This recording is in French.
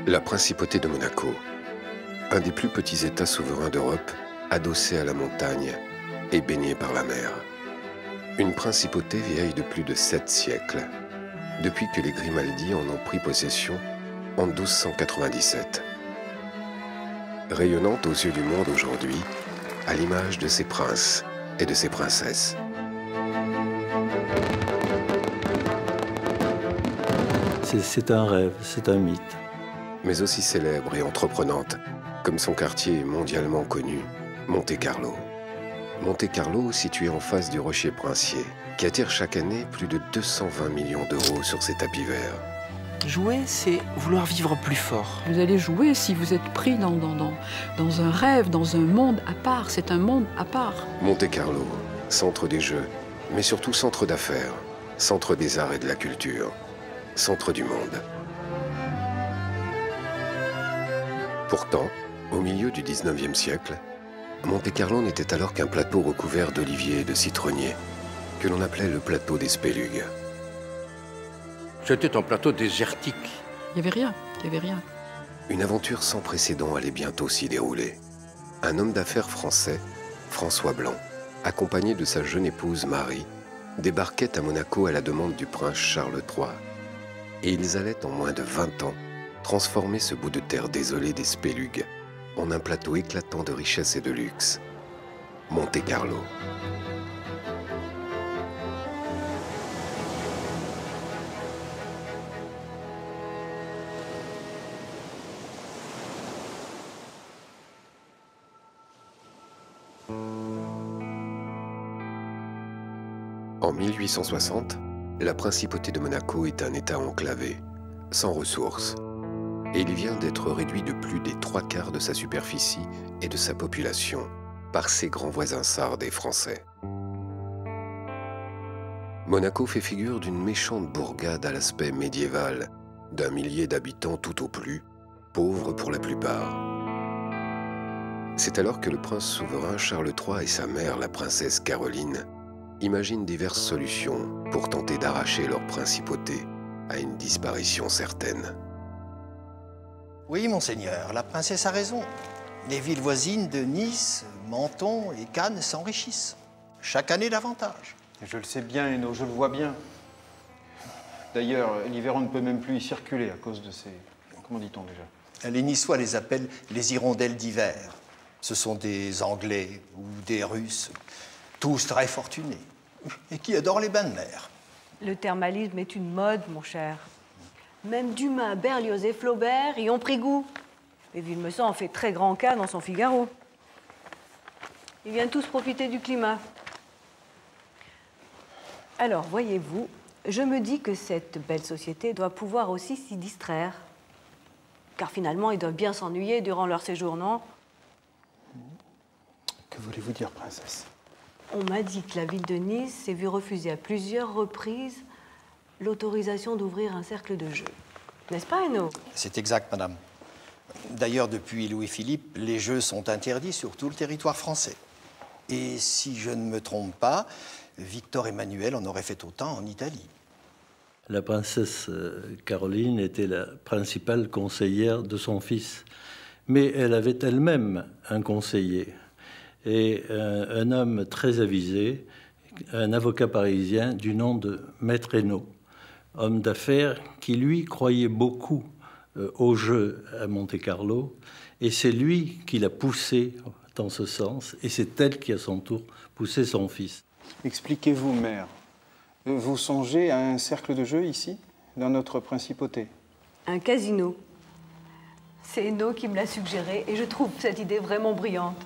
La principauté de Monaco, un des plus petits États souverains d'Europe, adossé à la montagne et baigné par la mer. Une principauté vieille de plus de 7 siècles, depuis que les Grimaldi en ont pris possession en 1297. Rayonnante aux yeux du monde aujourd'hui, à l'image de ses princes et de ses princesses. C'est un rêve, c'est un mythe. Mais aussi célèbre et entreprenante, comme son quartier mondialement connu, Monte-Carlo. Monte-Carlo, situé en face du Rocher Princier, qui attire chaque année plus de 220 millions d'euros sur ses tapis verts. Jouer, c'est vouloir vivre plus fort. Vous allez jouer si vous êtes pris dans un rêve, dans un monde à part. C'est un monde à part. Monte-Carlo, centre des jeux, mais surtout centre d'affaires, centre des arts et de la culture, centre du monde. Pourtant, au milieu du 19e siècle, Monte-Carlo n'était alors qu'un plateau recouvert d'oliviers et de citronniers, que l'on appelait le plateau des Spélugues. C'était un plateau désertique. Il n'y avait rien, il n'y avait rien. Une aventure sans précédent allait bientôt s'y dérouler. Un homme d'affaires français, François Blanc, accompagné de sa jeune épouse Marie, débarquait à Monaco à la demande du prince Charles III. Et ils allaient en moins de 20 ans transformer ce bout de terre désolé des Spélugues en un plateau éclatant de richesse et de luxe. Monte-Carlo. En 1860, la principauté de Monaco est un État enclavé, sans ressources, et il vient d'être réduit de plus des 3/4 de sa superficie et de sa population par ses grands voisins sardes et français. Monaco fait figure d'une méchante bourgade à l'aspect médiéval, d'1 millier d'habitants tout au plus, pauvres pour la plupart. C'est alors que le prince souverain Charles III et sa mère, la princesse Caroline, imaginent diverses solutions pour tenter d'arracher leur principauté à une disparition certaine. Oui, monseigneur, la princesse a raison. Les villes voisines de Nice, Menton et Cannes s'enrichissent. Chaque année davantage. Je le sais bien, Hénaud, je le vois bien. D'ailleurs, l'hiver, on ne peut même plus y circuler à cause de ces... Comment dit-on déjà? Les Niçois les appellent les hirondelles d'hiver. Ce sont des Anglais ou des Russes, tous très fortunés, et qui adorent les bains de mer. Le thermalisme est une mode, mon cher. Même Dumas, Berlioz et Flaubert y ont pris goût. Et Villemessant en fait très grand cas dans son Figaro. Ils viennent tous profiter du climat. Alors, voyez-vous, je me dis que cette belle société doit pouvoir aussi s'y distraire. Car finalement, ils doivent bien s'ennuyer durant leur séjour, non? Que voulez-vous dire, princesse? On m'a dit que la ville de Nice s'est vue refuser à plusieurs reprises l'autorisation d'ouvrir un cercle de jeux. N'est-ce pas, Hénaud? C'est exact, madame. D'ailleurs, depuis Louis-Philippe, les jeux sont interdits sur tout le territoire français. Et si je ne me trompe pas, Victor Emmanuel en aurait fait autant en Italie. La princesse Caroline était la principale conseillère de son fils. Mais elle avait elle-même un conseiller. Et un homme très avisé, un avocat parisien du nom de Maître Hénaud, homme d'affaires qui, lui, croyait beaucoup au jeu à Monte-Carlo, et c'est lui qui l'a poussé dans ce sens, et c'est elle qui, à son tour, poussé son fils. Expliquez-vous, mère. Vous songez à un cercle de jeu ici, dans notre principauté? Un casino. C'est Hénaud qui me l'a suggéré, et je trouve cette idée vraiment brillante.